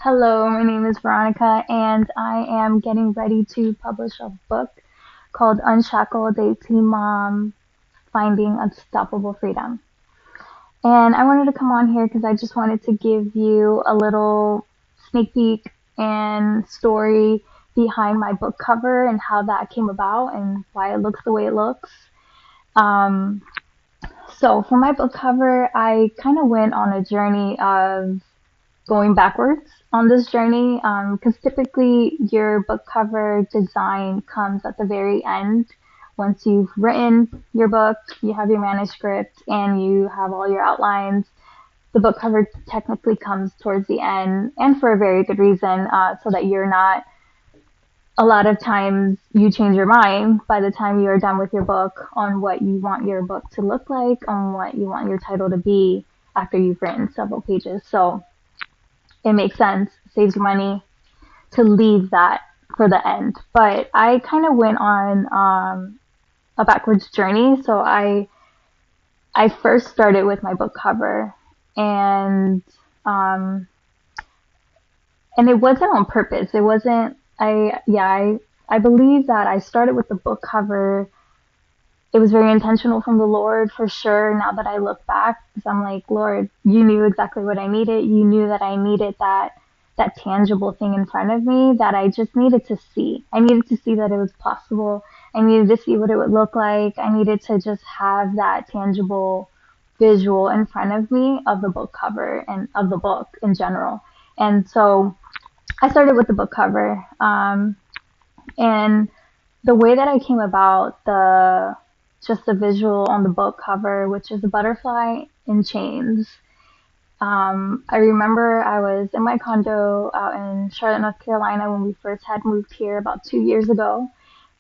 Hello, my name is Veronica, and I am getting ready to publish a book called Unshackled, a Teen Mom Finding Unstoppable Freedom. And I wanted to come on here because I just wanted to give you a little sneak peek and story behind my book cover and how that came about and why it looks the way it looks. Um, so for my book cover, I kind of went on a journey of going backwards on this journey because typically your book cover design comes at the very end. Once you've written your book, you have your manuscript, and you have all your outlines, the book cover technically comes towards the end, and for a very good reason, so that you're not, a lot of times you change your mind by the time you are done with your book on what you want your book to look like, on what you want your title to be after you've written several pages. So it makes sense, saves you money to leave that for the end. But I kind of went on a backwards journey. So I first started with my book cover, and um, and it wasn't on purpose. It wasn't. I believe that I started with the book cover. It was very intentional from the Lord for sure. Now that I look back, because I'm like, Lord, you knew exactly what I needed. You knew that I needed that tangible thing in front of me that I just needed to see. I needed to see that it was possible. I needed to see what it would look like. I needed to just have that tangible visual in front of me of the book cover and of the book in general. And so I started with the book cover. And the way that I came about just the visual on the book cover, which is a butterfly in chains. I remember I was in my condo out in Charlotte, North Carolina when we first had moved here about 2 years ago.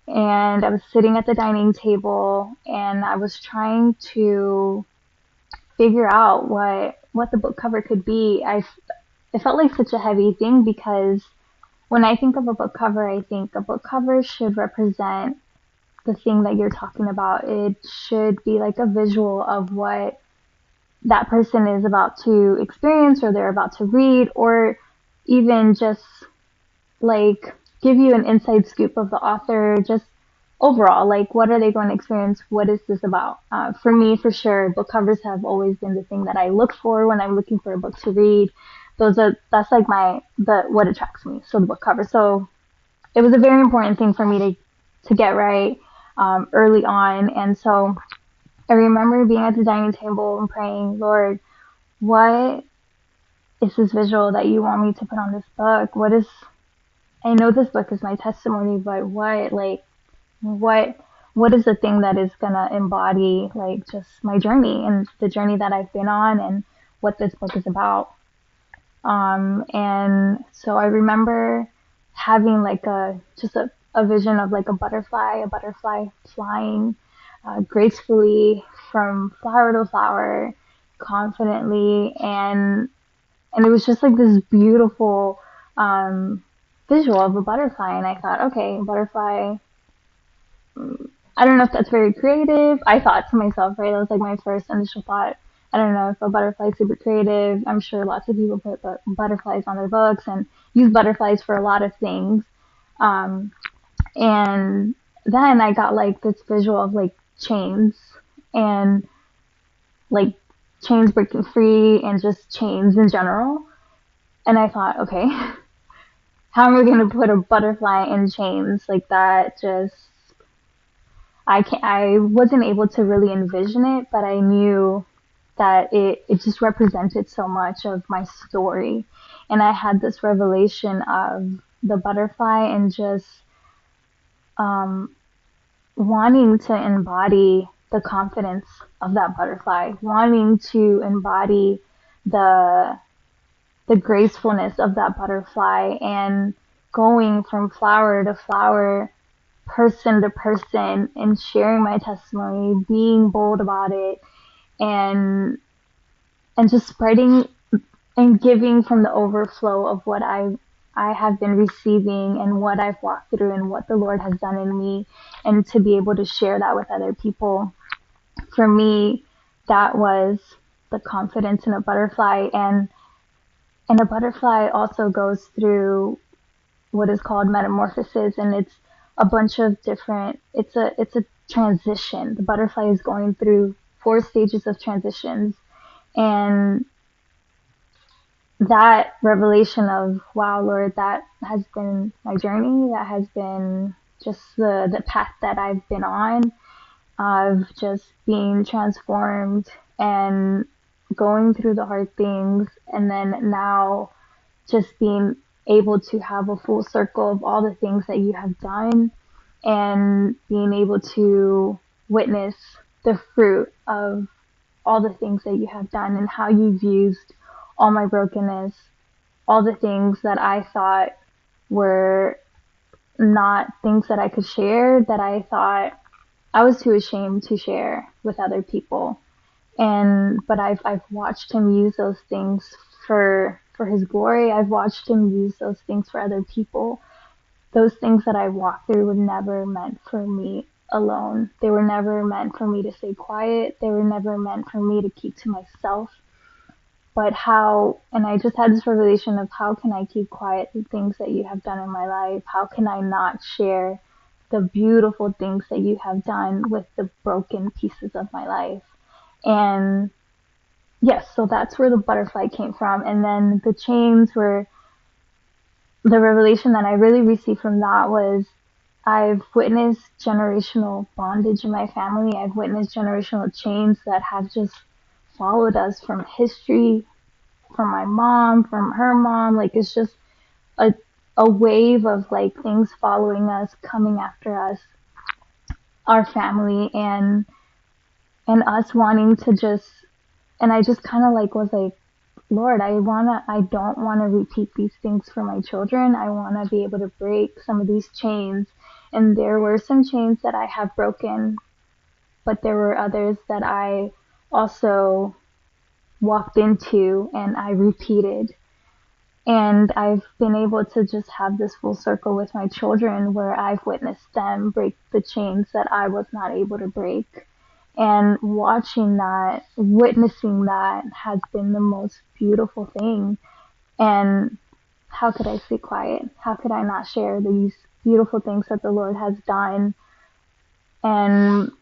And I was sitting at the dining table and I was trying to figure out what the book cover could be. It felt like such a heavy thing because when I think of a book cover, I think a book cover should represent the thing that you're talking about. It should be like a visual of what that person is about to experience or they're about to read, or even just like give you an inside scoop of the author, just overall, like what are they going to experience? What is this about? For me, for sure, book covers have always been the thing that I look for when I'm looking for a book to read. That's like what attracts me. So the book cover. So it was a very important thing for me to get right early on. And so I remember being at the dining table and praying, Lord, what is this visual that you want me to put on this book? I know this book is my testimony, but what, what is the thing that is going to embody like just my journey and the journey that I've been on and what this book is about? And so I remember having like a vision of like a butterfly flying gracefully from flower to flower, confidently, and it was just like this beautiful um, visual of a butterfly. And I thought, okay, butterfly. I don't know if that's very creative. I thought to myself, right? That was like my first initial thought. I don't know if a butterfly is super creative. I'm sure lots of people put butterflies on their books and use butterflies for a lot of things. Um, and then I got like this visual of like chains and like chains breaking free and just chains in general. And I thought, okay, how am I going to put a butterfly in chains like that? I wasn't able to really envision it, but I knew that it just represented so much of my story. And I had this revelation of the butterfly and just um, wanting to embody the confidence of that butterfly, wanting to embody the the gracefulness of that butterfly and going from flower to flower, person to person, and sharing my testimony, being bold about it, and just spreading and giving from the overflow of what I have been receiving and what I've walked through and what the Lord has done in me, and to be able to share that with other people. For me, that was the confidence in a butterfly, And a butterfly also goes through what is called metamorphosis, and it's a bunch of different, it's a transition. The butterfly is going through 4 stages of transitions, and that revelation of, wow, Lord, that has been my journey, that has been just the path that I've been on, of just being transformed and going through the hard things, and then now just being able to have a full circle of all the things that you have done, and being able to witness the fruit of all the things that you have done, and how you've used all my brokenness, all the things that I thought were not things that I could share, that I thought I was too ashamed to share with other people. But I've watched him use those things for his glory. I've watched him use those things for other people. Those things that I walked through were never meant for me alone. They were never meant for me to stay quiet. They were never meant for me to keep to myself. But and I just had this revelation of, how can I keep quiet the things that you have done in my life? How can I not share the beautiful things that you have done with the broken pieces of my life? And yes, so that's where the butterfly came from. And then the chains were, the revelation that I really received from that was, I've witnessed generational bondage in my family. I've witnessed generational chains that have just followed us from history, from my mom, from her mom. Like, it's just a, a wave of like things following us, coming after us, our family, and us wanting to just, and I just kind of like was like, Lord, I don't wanna repeat these things for my children. I wanna be able to break some of these chains. And there were some chains that I have broken, but there were others that I also walked into and I repeated. And I've been able to just have this full circle with my children, where I've witnessed them break the chains that I was not able to break. And watching that, witnessing that, has been the most beautiful thing. And how could I stay quiet? How could I not share these beautiful things that the Lord has done? And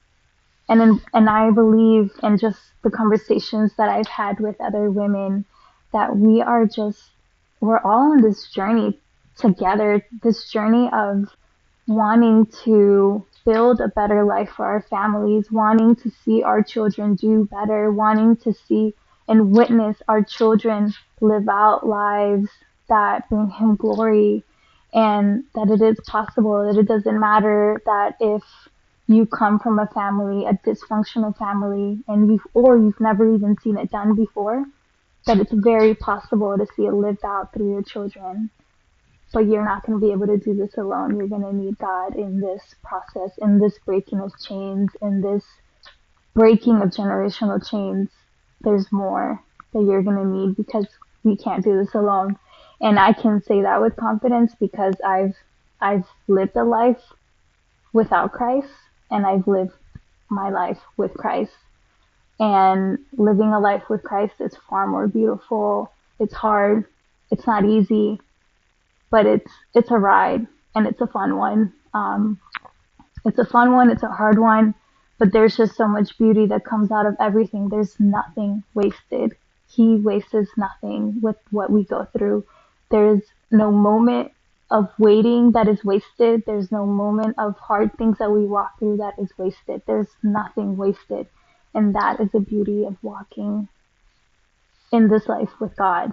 and I believe, in just the conversations that I've had with other women, that we're all on this journey together, this journey of wanting to build a better life for our families, wanting to see our children do better, wanting to see and witness our children live out lives that bring him glory, and that it is possible, that it doesn't matter that if you come from a family, a dysfunctional family, and you've never even seen it done before, that it's very possible to see it lived out through your children. But you're not going to be able to do this alone. You're going to need God in this process, in this breaking of chains, in this breaking of generational chains. There's more that you're going to need, because we can't do this alone. And I can say that with confidence, because I've lived a life without Christ, and I've lived my life with Christ. And living a life with Christ is far more beautiful. It's hard. It's not easy, but it's a ride, and it's a fun one. It's a fun one. It's a hard one, but there's just so much beauty that comes out of everything. There's nothing wasted. He wastes nothing with what we go through. There's no moment of waiting that is wasted. There's no moment of hard things that we walk through that is wasted. There's nothing wasted. And that is the beauty of walking in this life with God.